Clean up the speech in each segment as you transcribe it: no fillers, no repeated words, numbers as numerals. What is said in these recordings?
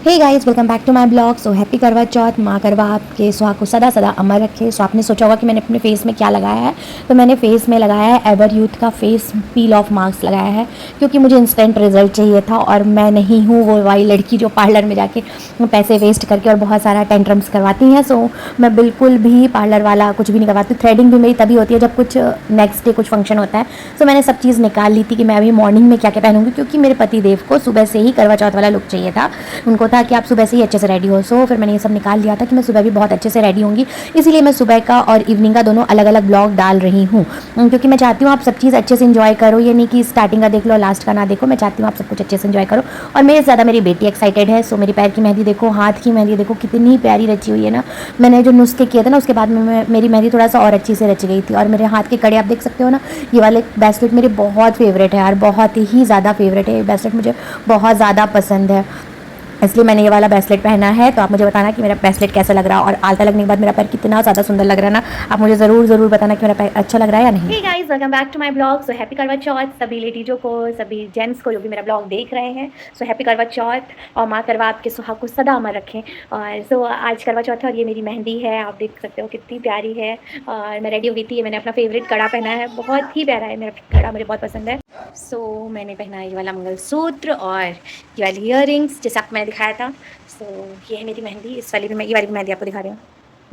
Hey guys, welcome back to my blog. So happy Karva Chauth. माँ करवा आपके सुहाग को सदा सदा अमर रखे। सो आपने सोचा होगा कि मैंने अपने फेस में क्या लगाया है, तो मैंने फेस में लगाया है एवर यूथ का फेस पील ऑफ मास्क लगाया है, क्योंकि मुझे इंस्टेंट रिजल्ट चाहिए था। और मैं नहीं हूँ वो वाली लड़की जो पार्लर में जाके पैसे वेस्ट करके और बहुत सारा टेंट्रम्स करवाती हैं। सो मैं बिल्कुल भी पार्लर वाला कुछ भी नहीं करवाती। थ्रेडिंग भी मेरी तभी होती है जब कुछ नेक्स्ट डे कुछ फंक्शन होता है। सो मैंने सब चीज़ निकाल ली थी कि मैं अभी मॉर्निंग में क्या क्या पहनूंगी, क्योंकि मेरे पति देव को सुबह से ही करवा चौथ वाला लुक चाहिए था। उनको था कि आप सुबह से ही अच्छे से रेडी हो। सो फिर मैंने ये सब निकाल लिया था कि मैं सुबह भी बहुत अच्छे से रेडी होंगी, इसीलिए मैं सुबह का और इवनिंग का दोनों अलग अलग ब्लॉग डाल रही हूँ, क्योंकि मैं चाहती हूँ आप सब चीज़ अच्छे से इन्जॉय करो। ये नहीं कि स्टार्टिंग का देख लो लास्ट का ना देखो। मैं चाहती हूँ आप सब कुछ अच्छे से इन्जॉय करो। और मेरे ज़्यादा मेरी बेटी एक्साइटेड है। सो मेरी पैर की मेहंदी देखो, हाथ की मेहंदी देखो कितनी प्यारी रची हुई है ना। मैंने जो नुस्खे किए थे ना, उसके बाद में मेरी मेहंदी थोड़ा सा और अच्छी से रच गई थी। और मेरे हाथ के कड़े आप देख सकते हो ना, ये वाले ब्रेसलेट मेरे बहुत फेवरेट है यार, बहुत ही ज़्यादा फेवरेट है। ये ब्रेसलेट मुझे बहुत ज़्यादा पसंद है, इसलिए मैंने ये वाला ब्रेसलेट पहना है। तो आप मुझे बताना कि मेरा ब्रेसलेट कैसा लग रहा है, और आलता लगने के बाद मेरा पैर कितना ज़्यादा सुंदर लग रहा है ना। आप मुझे ज़रूर बताना कि मेरा पैर अच्छा लग रहा है या नहीं। Hey guys, welcome back to my blog. So happy Karva Chauth सभी लेडीजों को, सभी जेंट्स को जो भी मेरा ब्लॉग देख रहे हैं। सो हैप्पी करवा चौथ, और माँ करवा आपके सुहाग को सदा अमर रखें। और सो आज करवा चौथ है और ये मेरी मेहंदी है, आप देख सकते हो कितनी प्यारी है। और मैं रेडी हो गई थी। मैंने अपना फेवरेट कड़ा पहना है, बहुत ही प्यारा है मेरा कड़ा, मुझे बहुत पसंद है। सो मैंने पहना है ये वाला मंगलसूत्र और ये वाली ईयरिंग्स जैसा आपको मैंने दिखाया था। सो ये है मेरी मेहंदी। इस वाली भी मैं ये वाली मेहंदी आपको दिखा रही हूँ।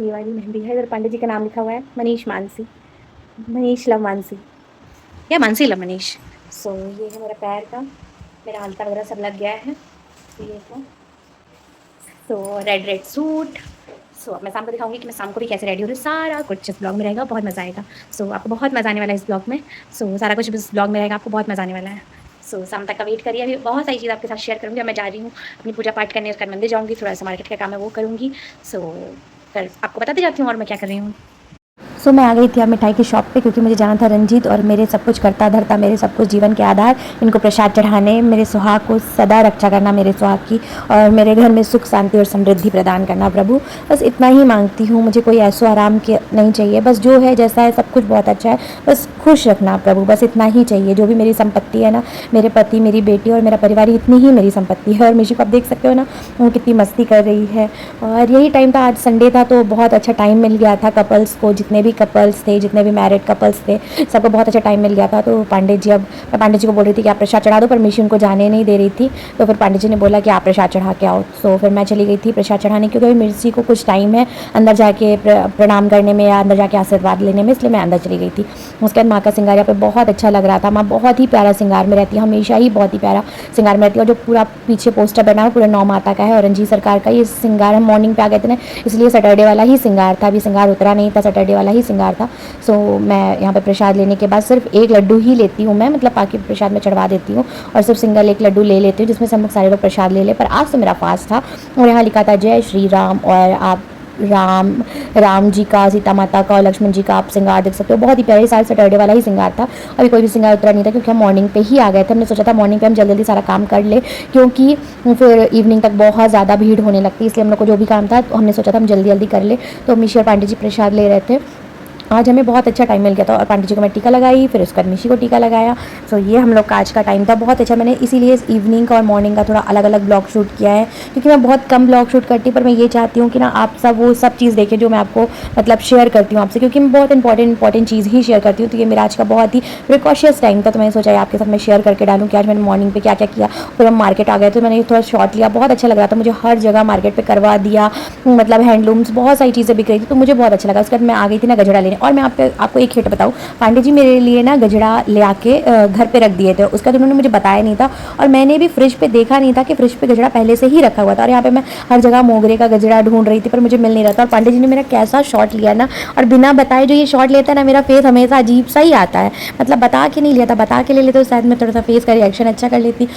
ये वाली मेहंदी है, इधर पंडित जी का नाम लिखा हुआ है, मनीष मानसी, मनीष लव मानसी या मानसी लव मनीष। सो ये है मेरा पैर का, मेरा आलता वगैरह सब लग गया है। ये है सो रेड सूट। सो अब मैं शाम को दिखाऊंगी कि मैं शाम को भी कैसे रेडी हो रही हूँ। सारा कुछ इस ब्लॉग में रहेगा, बहुत मज़ा आएगा। सो आपको बहुत मज़ा आने वाला है इस ब्लॉग में। सो सारा कुछ इस ब्लॉग में रहेगा, आपको बहुत मज़ा आने वाला है। सो शाम तक का वेट करिए, अभी बहुत सारी चीज़ आपके साथ शेयर करूँगी। अब मैं जा रही हूँ अपनी पूजा पाठ करने, उसका मंदिर जाऊँगी, थोड़ा सा मार्केट का काम है वो करूँगी। सो फिर आपको बताते जाती हूँ और मैं क्या कर रही हूँ। सो मैं आ गई थी अब मिठाई की शॉप पे, क्योंकि मुझे जाना था रंजीत और मेरे सब कुछ करता धरता, मेरे सब कुछ जीवन के आधार, इनको प्रसाद चढ़ाने, मेरे सुहाग को सदा रक्षा करना, मेरे सुहाग की, और मेरे घर में सुख शांति और समृद्धि प्रदान करना प्रभु। बस इतना ही मांगती हूँ, मुझे कोई ऐसो आराम के नहीं चाहिए। बस जो है जैसा है सब कुछ बहुत अच्छा है, बस खुश रखना प्रभु, बस इतना ही चाहिए। जो भी मेरी संपत्ति है ना, मेरे पति, मेरी बेटी और मेरा परिवार, इतनी ही मेरी संपत्ति है। और मिशी को आप देख सकते हो ना, वो कितनी मस्ती कर रही है। और यही टाइम था, आज संडे था, तो बहुत अच्छा टाइम मिल गया था कपल्स को, जितने भी कपल्स थे, जितने भी मैरिड कपल्स थे, सबको बहुत अच्छा टाइम मिल गया था। तो पंडित जी, अब मैं पंडित जी को बोल रही थी कि आप प्रसाद चढ़ा दो, पर मिशी उनको जाने नहीं दे रही थी। तो फिर पंडित जी ने बोला कि आप प्रसाद चढ़ा के आओ। तो फिर मैं चली गई थी प्रसाद चढ़ाने, क्योंकि मिर्ची को कुछ टाइम है अंदर जाके प्रणाम करने में या अंदर जाके आशीर्वाद लेने में, इसलिए मैं अंदर चली गई थी। उसके बाद माँ का श्रृंगार यहाँ पे बहुत अच्छा लग रहा था। माँ बहुत ही प्यारा श्रृंगार में रहती है, हमेशा ही बहुत ही प्यारा श्रृंगार में रहती है। और जो पूरा पीछे पोस्टर बना है पूरा 9 माता का है, और रंजीत सरकार का ये श्रृंगार। हम मॉर्निंग पे आ गए थे ना, इसलिए सैटरडे वाला ही श्रृंगार था, अभी श्रृंगार उतरा नहीं था, सैटरडे वाला ही श्रृंगार था। सो मैं यहाँ पे प्रसाद लेने के बाद सिर्फ एक लड्डू ही लेती हूँ मैं, मतलब बाकी प्रसाद में चढ़वा देती हूँ, और सिर्फ सिंगल एक लड्डू ले लेती हूँ, जिसमें से हम सारे लोग प्रसाद ले ले। पर आज तो मेरा फास्ट था, और यहाँ लिखा था जय श्री राम, और आप राम जी का, सीता माता का और लक्ष्मण जी का आप श्रृंगार देख सकते हो। बहुत ही प्यारे, सारे सैटरडे वाला ही श्रृंगार था। अभी कोई भी श्रृंगार उतरा नहीं था, क्योंकि हम मॉर्निंग पे ही आ गए थे। हमने सोचा था मॉर्निंग पे हम जल्दी जल्दी सारा काम कर ले, क्योंकि फिर इवनिंग तक बहुत ज़्यादा भीड़ होने लगती है, इसलिए हम लोग को जो भी काम था तो हमने सोचा था हम जल्दी जल्दी कर ले। तो मिशी और पांडे जी प्रसाद ले रहे थे। आज हमें बहुत अच्छा टाइम मिल गया था, और पंडित जी को मैं टीका लगाई, फिर उसके बाद मिशी को टीका लगाया। सो ये हम लोग का आज का टाइम था बहुत अच्छा। मैंने इसीलिए इस इवनिंग का और मॉर्निंग का थोड़ा अलग अलग ब्लॉग शूट किया है, क्योंकि मैं बहुत कम ब्लॉग शूट करती हूँ, पर मैं ये चाहती हूँ कि ना आप सब वो सब चीज़ देखें जो मैं आपको मतलब शेयर करती हूँ आपसे, क्योंकि मैं बहुत इंपॉर्टेंट चीज़ ही शेयर करती हूँ। तो ये मेरा आज का बहुत ही प्रिकॉशियस टाइम था, तो मैंने सोचा आपके साथ मैं शेयर करके डालूँ कि आज मैंने मॉर्निंग पर क्या क्या किया। फिर हम मार्केट आ गए, तो मैंने थोड़ा शॉर्ट लिया, बहुत अच्छा लग रहा था मुझे, हर जगह मार्केट पर करवा दिया, मतलब हैंडलूम्स बहुत सारी चीज़ें बिक रही थी, तो मुझे बहुत अच्छा लगा। उसके बाद मैं आ गई थी ना गजरा लेने, और मैं आपको एक हिट बताऊँ, पांडे जी मेरे लिए ना गजरा ले आके घर पे रख दिए थे। उसका तो उन्होंने मुझे बताया नहीं था, और मैंने भी फ्रिज पे देखा नहीं था कि फ्रिज पे गजरा पहले से ही रखा हुआ था। और यहाँ पे मैं हर जगह मोगरे का गजरा ढूंढ रही थी, पर मुझे मिल नहीं रहा था। और पांडे जी ने मेरा कैसा शॉट लिया ना, और बिना बताए जो ये शॉट लेता है ना, मेरा फेस हमेशा अजीब सा ही आता है, मतलब बता के नहीं लिया था, बता के ले लेते तो शायद मैं थोड़ा सा फेस का रिएक्शन अच्छा कर लेती।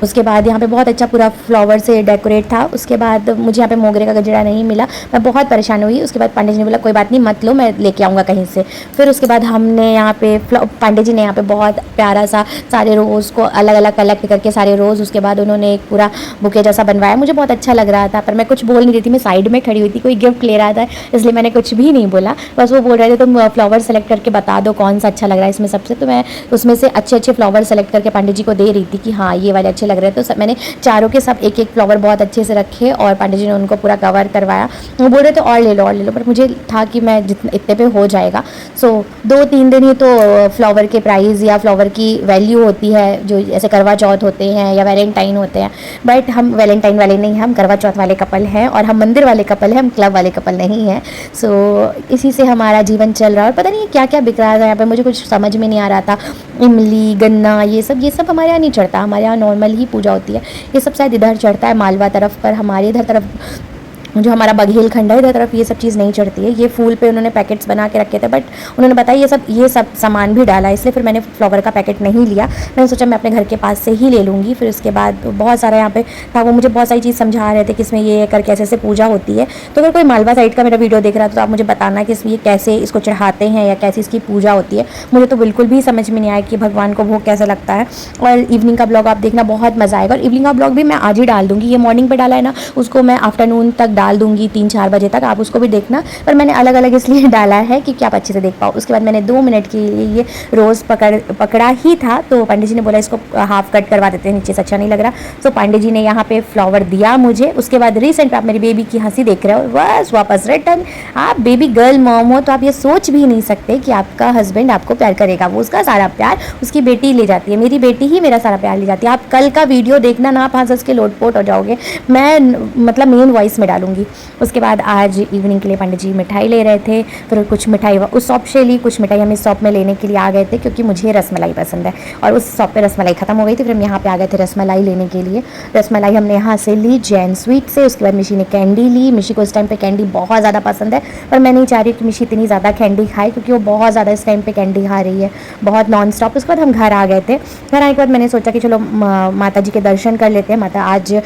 उसके बाद यहाँ पे बहुत अच्छा पूरा फ्लावर से डेकोरेट था। उसके बाद मुझे यहाँ पे मोगरे का गजरा नहीं मिला, मैं बहुत परेशान हुई। उसके बाद पंडित जी ने बोला कोई बात नहीं, मत लो, मैं लेके आऊँगा कहीं से। फिर उसके बाद हमने यहाँ पे पांडे जी ने यहाँ पे बहुत प्यारा सा सारे रोज़ को अलग अलग कलेक्ट करके सारे रोज़ उसके बाद उन्होंने एक पूरा बुके जैसा बनवाया। मुझे बहुत अच्छा लग रहा था, पर मैं कुछ बोल नहीं रही थी, मैं साइड में खड़ी हुई थी, कोई गिफ्ट ले रहा था इसलिए मैंने कुछ भी नहीं बोला। बस वो बोल रहे थे तुम फ्लावर सेलेक्ट करके बता दो कौन सा अच्छा लग रहा है इसमें सबसे। तो मैं उसमें से अच्छे अच्छे फ्लावर सेलेक्ट करके पांडे जी को दे रही थी कि हाँ ये वाले अच्छे लग रहे हैं। तो मैंने चारों के सब एक एक फ्लावर बहुत अच्छे से रखे और पांडे जी ने उनको पूरा कवर करवाया। वो बोल रहे थे और ले लो और ले लो, पर मुझे था कि मैं जितने इतने पे हो जाएगा। सो 2-3 दिन ही तो फ्लावर के प्राइस या फ्लावर की वैल्यू होती है, जो जैसे करवा चौथ होते हैं या वैलेंटाइन होते हैं, बट हम वैलेंटाइन वाले नहीं हैं, हम करवा चौथ वाले कपल हैं और हम मंदिर वाले कपल हैं, हम क्लब वाले कपल नहीं हैं। सो इसी से हमारा जीवन चल रहा है और पता नहीं क्या क्या बिक रहा था यहाँ पे, मुझे कुछ समझ में नहीं आ रहा था। इमली, गन्ना, ये सब हमारे यहाँ नहीं चढ़ता, हमारे यहाँ नॉर्मल ही पूजा होती है। ये सब शायद इधर चढ़ता है मालवा तरफ, पर हमारे इधर तरफ जो हमारा बघेल खंड है इधर तरफ ये सब चीज़ नहीं चढ़ती है। ये फूल पे उन्होंने पैकेट्स बना के रखे थे, बट उन्होंने बताया ये सब सामान भी डाला है, इसलिए फिर मैंने फ्लावर का पैकेट नहीं लिया। मैंने सोचा मैं अपने घर के पास से ही ले लूँगी। फिर उसके बाद बहुत सारा यहाँ पे था, वो मुझे बहुत सारी चीज़ समझा रहे थे कि इसमें ये करके ऐसे पूजा होती है। तो अगर कोई मालवा साइड का मेरा वीडियो देख रहा था तो आप मुझे बताना कि ये कैसे इसको चढ़ाते हैं या कैसे इसकी पूजा होती है। मुझे तो बिल्कुल भी समझ में नहीं आया कि भगवान को भोग कैसा लगता है। और इवनिंग का ब्लॉग आप देखना, बहुत मज़ा आएगा। और इवनिंग का ब्लॉग भी मैं आज ही डाल दूँगी, ये मॉर्निंग पर डाला है ना, उसको मैं आफ्टरनून तक डाल दूँगी 3-4 बजे तक, आप उसको भी देखना। पर मैंने अलग अलग इसलिए डाला है कि आप अच्छे से देख पाओ। उसके बाद मैंने 2 मिनट के लिए ये रोज़ पकड़ा ही था, तो पांडे जी ने बोला इसको हाफ कट करवा देते हैं, नीचे से अच्छा नहीं लग रहा। तो पांडे जी ने यहाँ पे फ्लावर दिया मुझे। उसके बाद रिसेंट आप मेरी बेबी की हंसी देख रहे हो, बस वापस रिटर्न। आप बेबी गर्ल मॉम हो तो आप ये सोच भी नहीं सकते कि आपका हस्बैंड आपको प्यार करेगा। वो उसका सारा प्यार उसकी बेटी ले जाती है, मेरी बेटी ही मेरा सारा प्यार ले जाती है। आप कल का वीडियो देखना ना, आप हंस के लोटपोट हो जाओगे, मैं मतलब मेन वॉइस में डालूंगी। उसके बाद आज इवनिंग के लिए पंडित जी मिठाई ले रहे थे, फिर कुछ मिठाई उस शॉप से ली, कुछ मिठाई हम इस शॉप में लेने के लिए आ गए थे क्योंकि मुझे रसमलाई पसंद है और उस शॉप पे रसमलाई ख़त्म हो गई थी। फिर हम यहाँ पे आ गए थे रसमलाई लेने के लिए। रसमलाई हमने यहाँ से ली जैन स्वीट से। उसके बाद मिशी ने कैंडी ली। मिशी को इस टाइम पे कैंडी बहुत ज़्यादा पसंद है, पर मैं नहीं चाह रही कि मिशी इतनी ज़्यादा कैंडी खाए क्योंकि वो बहुत ज़्यादा इस टाइम पर कैंडी खा रही है, बहुत नॉन स्टॉप। उसके बाद हम घर आ गए थे। घर आने के बाद मैंने सोचा कि चलो माता जी के दर्शन कर लेते हैं। माता आज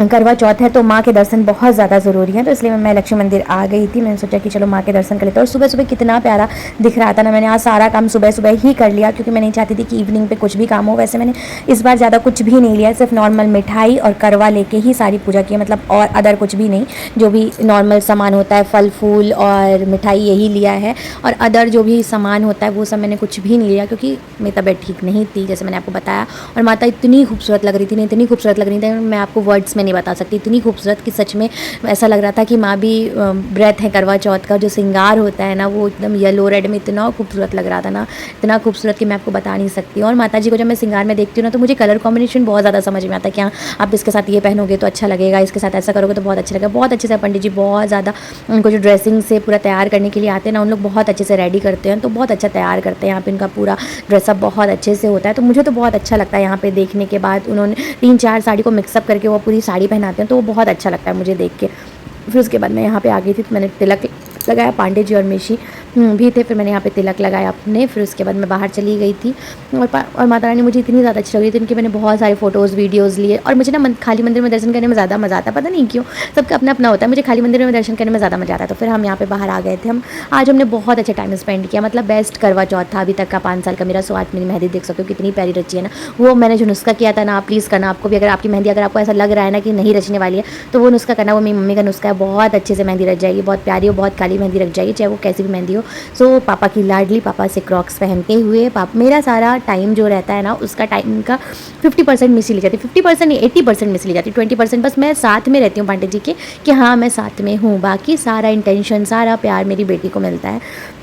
करवा चौथ है तो माँ के दर्शन बहुत ज़्यादा ज़रूरी हैं, तो इसलिए मैं लक्ष्मी मंदिर आ गई थी। मैंने सोचा कि चलो माँ के दर्शन कर लेते हैं। और सुबह सुबह कितना प्यारा दिख रहा था ना, मैंने आज सारा काम सुबह सुबह ही कर लिया क्योंकि मैं नहीं चाहती थी कि इवनिंग पे कुछ भी काम हो। वैसे मैंने इस बार ज़्यादा कुछ भी नहीं लिया, सिर्फ नॉर्मल मिठाई और करवा लेके ही सारी पूजा की, मतलब और अदर कुछ भी नहीं। जो भी नॉर्मल सामान होता है, फल फूल और मिठाई, यही लिया है। और अदर जो भी सामान होता है वो सब मैंने कुछ भी नहीं लिया क्योंकि मेरी तबीयत ठीक नहीं थी, जैसे मैंने आपको बताया। और माता इतनी खूबसूरत लग रही थी, इतनी खूबसूरत लग रही थी, मैं आपको वर्ड्स में नहीं बता सकती। इतनी खूबसूरत कि सच में ऐसा लग रहा था कि माँ भी व्रत है। करवा चौथ का जो श्रृंगार होता है ना, वो एकदम येलो रेड में इतना खूबसूरत लग रहा था ना, इतना खूबसूरत कि मैं आपको बता नहीं सकती। और माता जी को जब मैं श्रृंगार में देखती हूँ ना, तो मुझे कलर कॉम्बिनेशन बहुत ज़्यादा समझ में आता है कि हाँ आप इसके साथ ये पहनोगे तो अच्छा लगेगा, इसके साथ ऐसा करोगे तो बहुत अच्छा लगेगा। बहुत अच्छे से पंडित जी बहुत ज़्यादा उनको जो ड्रेसिंग से पूरा तैयार करने के लिए आते हैं ना, उन लोग बहुत अच्छे से रेडी करते हैं, तो बहुत अच्छा तैयार करते हैं। यहाँ पे इनका पूरा ड्रेसअप बहुत अच्छे से होता है, तो मुझे तो बहुत अच्छा लगता है। यहाँ पे देखने के बाद उन्होंने 3-4 साड़ी को मिक्सअप करके वो पूरी साड़ी पहनाते हैं, तो वो बहुत अच्छा लगता है मुझे देख के। फिर उसके बाद मैं यहाँ पे आ गई थी, तो मैंने तिलक लगाया। पांडे जी और मिशी भी थे, फिर मैंने यहाँ पे तिलक लगाया अपने। फिर उसके बाद मैं बाहर चली गई थी और माता रानी मुझे इतनी ज़्यादा अच्छी लग रही थी, इनके मैंने बहुत सारे फ़ोटोज़ वीडियोज़ लिए। और मुझे ना खाली मंदिर में दर्शन करने में ज़्यादा मज़ा आता है, पता नहीं क्यों, सबका अपना अपना होता है। मुझे खाली मंदिर में दर्शन करने में ज़्यादा मज़ा आता है। तो फिर हम यहाँ पे बाहर आ गए थे। आज हमने बहुत अच्छा टाइम स्पेंड किया, मतलब बेस्ट करवा चौथ था अभी तक का 5 साल का मेरा। सो आज मेरी मेहंदी देख सकते हो कितनी प्यारी रची है ना। वो मैंने जो नुस्खा किया था ना, आप प्लीज़ करना। आपको भी अगर आपकी मेहंदी अगर आपको ऐसा लग रहा है ना कि नहीं रचने वाली है, तो वो नुस्खा करना। वो मेरी मम्मी का नुस्खा है, बहुत अच्छे से मेहंदी रच जाएगी, बहुत प्यारी हो, बहुत काली मेहंदी रच जाएगी, चाहे वो कैसी भी मेहंदी हो। सो पापा की लाडली, पापा से क्रॉक्स पहनते हुए मेरा सारा टाइम जो रहता है ना, उसका टाइम का 50% मिस ही ली जाती है। 50% नहीं, 80% मिस ली जाती है। 20% बस मैं साथ में रहती हूँ पांडे जी के, कि हाँ मैं साथ में हूँ। बाकी सारा इंटेंशन, सारा प्यार मेरी बेटी को मिलता है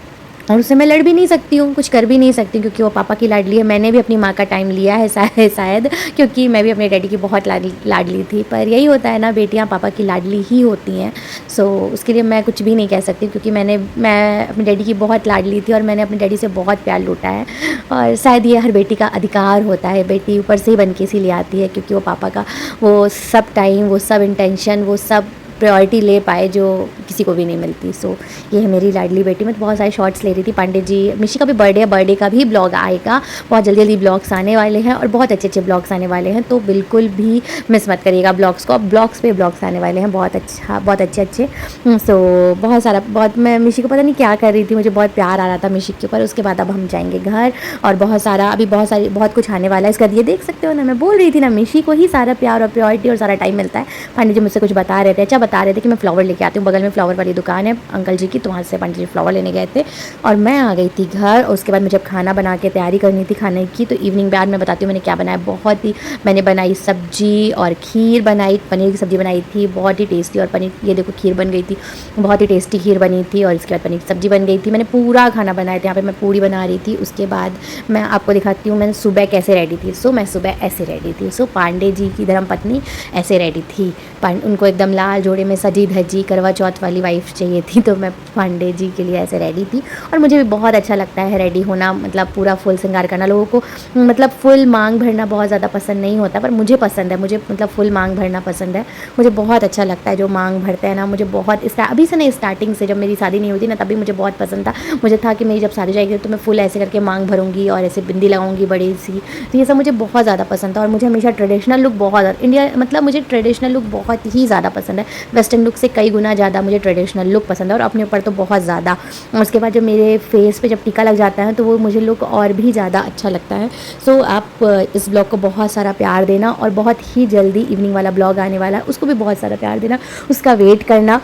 और उससे मैं लड़ भी नहीं सकती हूँ, कुछ कर भी नहीं सकती क्योंकि वो पापा की लाडली है। मैंने भी अपनी माँ का टाइम लिया है शायद क्योंकि मैं भी अपने डैडी की बहुत लाडली थी। पर यही होता है ना, बेटियाँ पापा की लाडली ही होती हैं। सो उसके लिए मैं कुछ भी नहीं कह सकती क्योंकि मैं अपने डैडी की बहुत लाडली थी और मैंने अपने डैडी से बहुत प्यार लूटा है। और शायद ये हर बेटी का अधिकार होता है, बेटी ऊपर से ही बन के इसीलिए आती है क्योंकि वो पापा का वो सब टाइम, वो सब इंटेंशन, वो सब प्रायोरिटी ले पाए जो किसी को भी नहीं मिलती। सो ये है मेरी लाडली बेटी। मैं तो बहुत सारे शॉर्ट्स ले रही थी। पांडे जी, मिशी का भी बर्थडे है, बर्थडे का भी ब्लॉग आएगा, बहुत जल्दी जल्दी ब्लॉग्स आने वाले हैं और बहुत अच्छे अच्छे ब्लॉग्स आने वाले हैं, तो बिल्कुल भी मिस मत करिएगा ब्लॉग्स को। अब ब्लॉग्स पे ब्लॉग्स आने वाले हैं बहुत अच्छा, बहुत अच्छे अच्छे। सो बहुत सारा, बहुत, मैं मिशी को पता नहीं क्या कर रही थी, मुझे बहुत प्यार आ रहा था मिशी के ऊपर। उसके बाद अब हम जाएंगे घर और बहुत सारा, अभी बहुत कुछ आने वाला है इसका। ये देख सकते हो ना, मैं बोल रही थी ना, मिशी को ही सारा प्यार और प्रायोरिटी और सारा टाइम मिलता है। पांडे जी मुझसे कुछ बता रहे थे, अच्छा बता रहे थे कि मैं फ्लावर लेके आती हूँ, बगल में फ्लावर वाली दुकान है अंकल जी की, तो वहाँ से पांडे जी फ्लावर लेने गए थे और मैं आ गई थी घर। उसके बाद मुझे खाना बना के तैयारी करनी थी खाने की, तो इवनिंग बाद मैं बताती हूँ मैंने क्या बनाया। बहुत ही, मैंने बनाई सब्जी और खीर बनाई, पनीर की सब्ज़ी बनाई थी, बहुत ही टेस्टी। और पनीर, ये देखो खीर बन गई थी, बहुत ही टेस्टी खीर बनी थी। और इसके बाद पनीर की सब्ज़ी बन गई थी। मैंने पूरा खाना बनाया था। यहाँ पे मैं पूड़ी बना रही थी। उसके बाद मैं आपको दिखाती हूँ मैं सुबह कैसे रेडी थी। सो मैं सुबह ऐसे रेडी थी। सो पांडे जी की धर्मपत्नी ऐसे रेडी थी। उनको एकदम लाल जोड़े में सजी धजी करवा चौथ वाली वाइफ चाहिए थी, तो मैं पांडे जी के लिए ऐसे रेडी थी। और मुझे भी बहुत अच्छा लगता है रेडी होना, मतलब पूरा फुल श्रृंगार करना। लोगों को मतलब फुल मांग भरना बहुत ज़्यादा पसंद नहीं होता, पर मुझे पसंद है। मुझे मतलब फुल मांग भरना पसंद है। मुझे बहुत अच्छा लगता है जो मांग भरते हैं ना, मुझे बहुत, अभी से नहीं, स्टार्टिंग से जब मेरी शादी नहीं होती ना, तभी मुझे बहुत पसंद था। मुझे था कि मेरी जब शादी जाएगी तो मैं फुल ऐसे करके मांग भरूंगी और ऐसे बिंदी लगाऊंगी बड़ी सी। तो ये सब मुझे बहुत ज़्यादा पसंद था। और मुझे हमेशा ट्रेडिशनल लुक बहुत ज़्यादा, इंडिया मतलब मुझे ट्रेडिशनल लुक बहुत ही ज़्यादा पसंद है। वेस्टर्न लुक से कई गुना ज़्यादा मुझे ट्रेडिशनल लुक पसंद है, और अपने ऊपर तो बहुत ज़्यादा। उसके बाद जब मेरे फेस पे जब टीका लग जाता है तो वो मुझे लुक और भी ज़्यादा अच्छा लगता है। सो आप इस ब्लॉग को बहुत सारा प्यार देना, और बहुत ही जल्दी इवनिंग वाला ब्लॉग आने वाला है, उसको भी बहुत सारा प्यार देना, उसका वेट करना।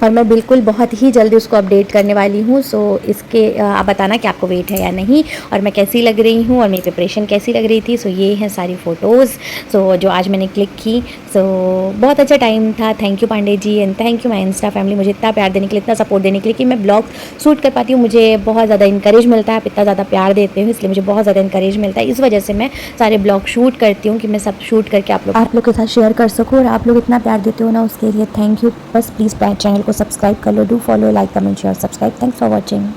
और मैं बिल्कुल बहुत ही जल्दी उसको अपडेट करने वाली हूँ। सो इसके आप बताना कि आपको वेट है या नहीं, और मैं कैसी लग रही हूँ और मेरी प्रिपरेशन कैसी लग रही थी। सो ये हैं सारी फ़ोटोज़ जो आज मैंने क्लिक की। सो बहुत अच्छा टाइम था। Thank you Pandey ji, and thank you my insta family, मुझे इतना प्यार देने के लिए, इतना सपोर्ट देने के लिए कि मैं ब्लॉग शूट कर पाती हूँ। मुझे बहुत ज़्यादा इंकरेज मिलता है, आप इतना ज़्यादा प्यार देते हो, इसलिए मुझे बहुत ज़्यादा इंकरेज मिलता है। इस वजह से मैं सारे ब्लॉग शूट करती हूँ कि मैं सब शूट करके आप लोग के साथ शेयर कर सकूँ। और आप लोग इतना प्यार देते हो ना, उसके लिए थैंक यू। बस प्लीज़ चैनल को सब्सक्राइब कर लो, do follow, like, comment, share, subscribe. Thanks for watching.